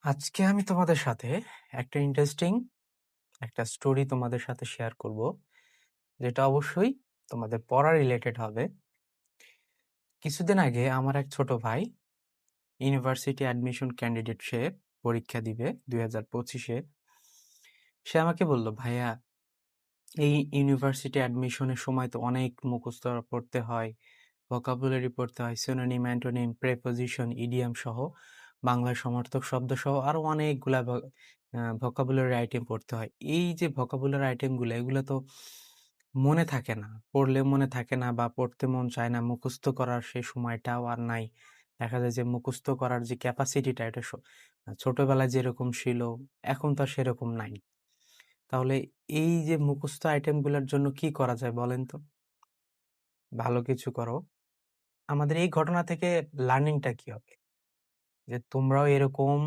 আজকে আমি তোমাদের সাথে একটা ইন্টারেস্টিং একটা স্টোরি তোমাদের সাথে শেয়ার করব, যেটা অবশ্যই তোমাদের পড়া রিলেটেড হবে। কিছুদিন আগে আমার এক ছোট ভাই ইউনিভার্সিটি অ্যাডমিশন ক্যান্ডিডেট, সে পরীক্ষা দিবে 2025-এ। সে আমাকে বলল, ভাইয়া, এই ইউনিভার্সিটি অ্যাডমিশনের সময় তো অনেক মুখস্থ পড়তে হয়, ভোকাবুলারি পড়তে হয়, সিনোনিম, অ্যান্টোনিম, প্রেপোজিশন, ইডিয়াম সহ, বাংলা সমার্থক শব্দ সহ আরো অনেকগুলা ভোকাবুলারি আইটেম পড়তে হয়। এই যে ভোকাবুলারি আইটেমগুলো, এগুলো তো মনে থাকে না, পড়লে মনে থাকে না বা পড়তে মন চায় না, মুখস্থ করার সেই সময়টাও আর নাই। দেখা যায় যে মুখস্থ করার যে ক্যাপাসিটিটা, এটা ছোটবেলায় যেরকম ছিল এখন তো আর সেরকম নাই। তাহলে এই যে মুখস্থ আইটেমগুলোর জন্য কি করা যায় বলেন তো? ভালো কিছু করো। আমাদের এই ঘটনা থেকে লার্নিংটা কি হবে? যে তোমরাও এরকম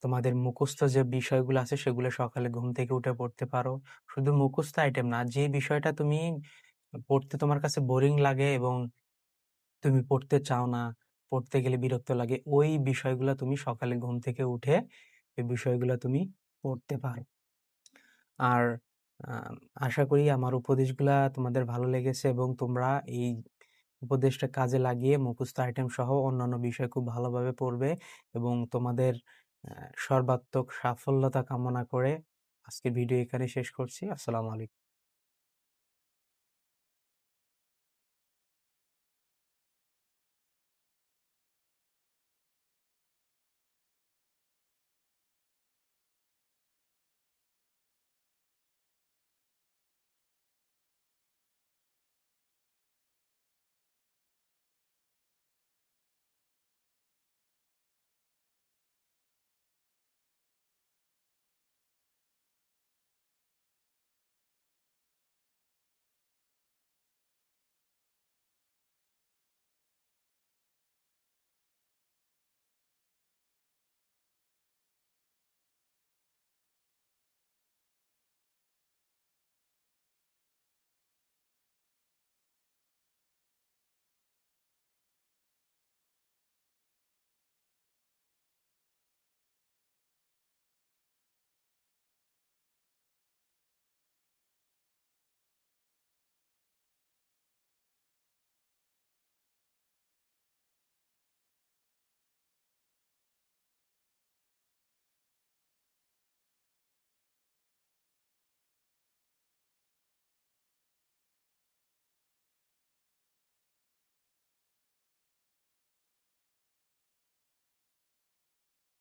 তোমাদের মুখস্থ যে বিষয়গুলো আছে সেগুলো সকালে ঘুম থেকে উঠে পড়তে পারো। শুধু মুখস্থ আইটেম না, যে বিষয়টা তুমি পড়তে তোমার কাছে বোরিং লাগে এবং তুমি পড়তে চাও না, পড়তে গেলে বিরক্ত লাগে, ওই বিষয়গুলো তুমি সকালে ঘুম থেকে উঠে এই বিষয়গুলো তুমি পড়তে পারো। আর আহ, আশা করি আমার উপদেশগুলা তোমাদের ভালো লেগেছে এবং তোমরা এই উপদেশটা কাজে লাগিয়ে মুখস্থ আইটেম সহ অন্যান্য বিষয় খুব ভালোভাবে পড়বে এবং তোমাদের সর্বাত্মক সাফল্যতা কামনা করে আজকের ভিডিও এখানে শেষ করছি। আসসালামু আলাইকুম।